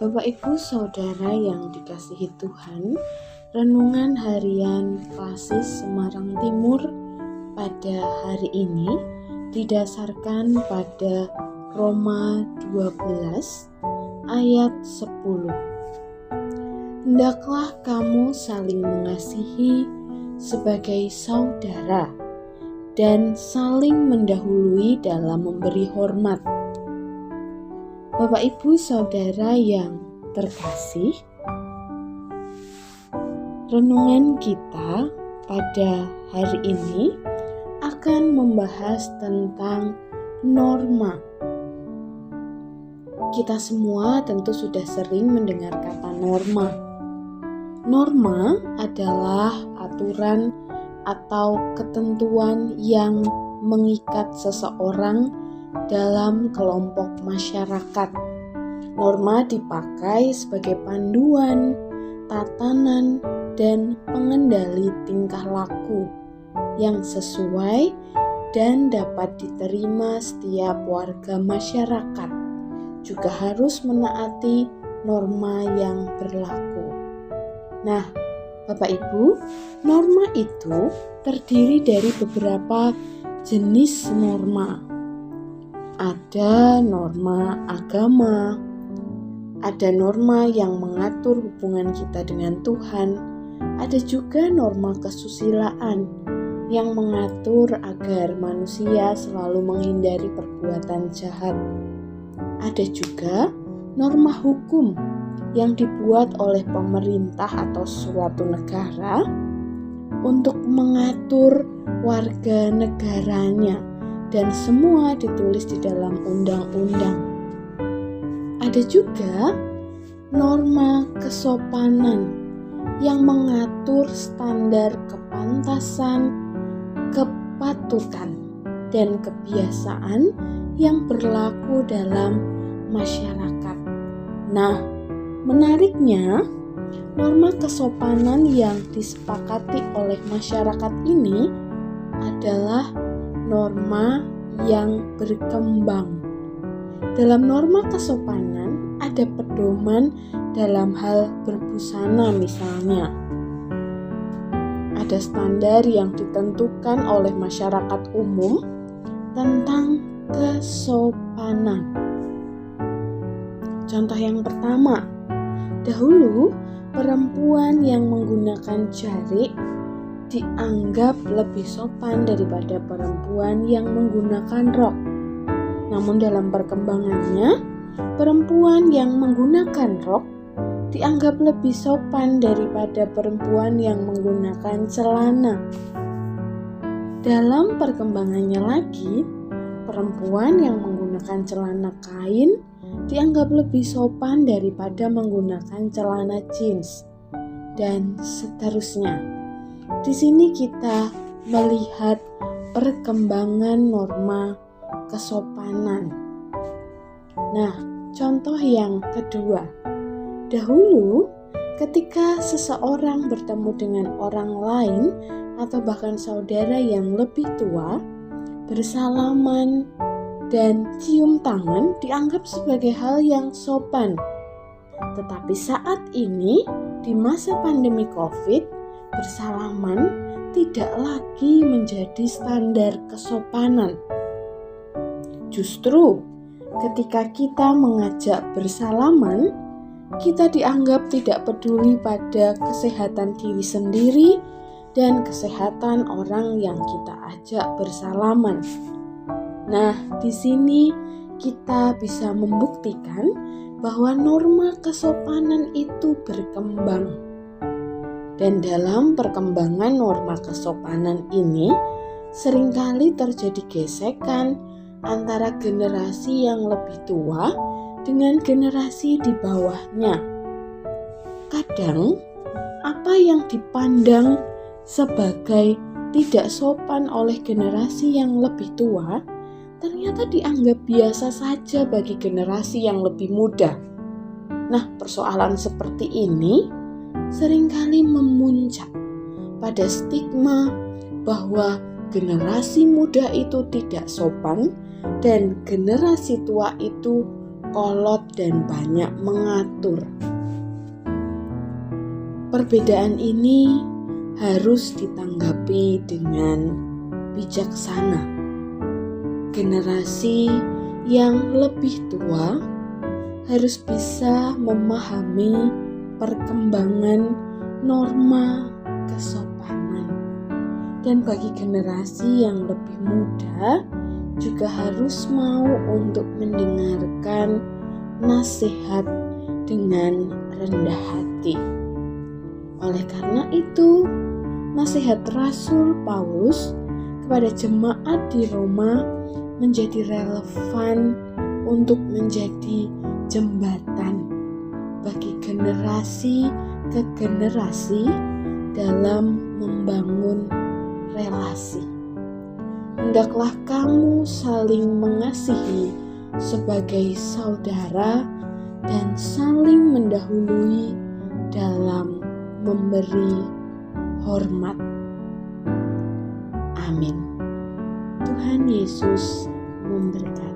Bapak Ibu Saudara yang dikasihi Tuhan, renungan harian Klasis Semarang Timur pada hari ini didasarkan pada Roma 12 ayat 10. Hendaklah kamu saling mengasihi sebagai saudara dan saling mendahului dalam memberi hormat. Bapak Ibu Saudara yang terkasih, renungan kita pada hari ini akan membahas tentang norma. Kita semua tentu sudah sering mendengar kata norma. Norma adalah aturan atau ketentuan yang mengikat seseorang dalam kelompok masyarakat. Norma dipakai sebagai panduan, tatanan, dan pengendali tingkah laku yang sesuai dan dapat diterima setiap warga masyarakat. Juga harus menaati norma yang berlaku. Nah, Bapak Ibu, norma itu terdiri dari beberapa jenis norma. Ada norma agama, ada norma yang mengatur hubungan kita dengan Tuhan, ada juga norma kesusilaan yang mengatur agar manusia selalu menghindari perbuatan jahat. Ada juga norma hukum yang dibuat oleh pemerintah atau suatu negara untuk mengatur warga negaranya, dan semua ditulis di dalam undang-undang. Ada juga norma kesopanan yang mengatur standar kepantasan, kepatutan, dan kebiasaan yang berlaku dalam masyarakat. Nah, menariknya, norma kesopanan yang disepakati oleh masyarakat ini adalah norma yang berkembang. Dalam norma kesopanan ada pedoman dalam hal berbusana misalnya. Ada standar yang ditentukan oleh masyarakat umum tentang kesopanan. Contoh yang pertama, dahulu perempuan yang menggunakan jari dianggap lebih sopan daripada perempuan yang menggunakan rok. Namun dalam perkembangannya, perempuan yang menggunakan rok dianggap lebih sopan daripada perempuan yang menggunakan celana. Dalam perkembangannya lagi, perempuan yang menggunakan celana kain dianggap lebih sopan daripada menggunakan celana jeans, dan seterusnya. Di sini kita melihat perkembangan norma kesopanan. Nah, contoh yang kedua. Dahulu, ketika seseorang bertemu dengan orang lain atau bahkan saudara yang lebih tua, bersalaman dan cium tangan dianggap sebagai hal yang sopan. Tetapi saat ini, di masa pandemi COVID, bersalaman tidak lagi menjadi standar kesopanan. Justru ketika kita mengajak bersalaman, kita dianggap tidak peduli pada kesehatan diri sendiri dan kesehatan orang yang kita ajak bersalaman. Nah, di sini kita bisa membuktikan bahwa norma kesopanan itu berkembang. Dan dalam perkembangan norma kesopanan ini, seringkali terjadi gesekan antara generasi yang lebih tua dengan generasi di bawahnya. Kadang, apa yang dipandang sebagai tidak sopan oleh generasi yang lebih tua, ternyata dianggap biasa saja bagi generasi yang lebih muda. Nah, persoalan seperti ini seringkali memuncak pada stigma bahwa generasi muda itu tidak sopan dan generasi tua itu kolot dan banyak mengatur. Perbedaan ini harus ditanggapi dengan bijaksana. Generasi yang lebih tua harus bisa memahami perkembangan norma kesopanan, dan bagi generasi yang lebih muda juga harus mau untuk mendengarkan nasihat dengan rendah hati. Oleh karena itu, nasihat Rasul Paulus kepada jemaat di Roma menjadi relevan untuk menjadi jembatan bagi generasi ke generasi dalam membangun relasi. Hendaklah kamu saling mengasihi sebagai saudara dan saling mendahului dalam memberi hormat. Amin. Tuhan Yesus memberkati.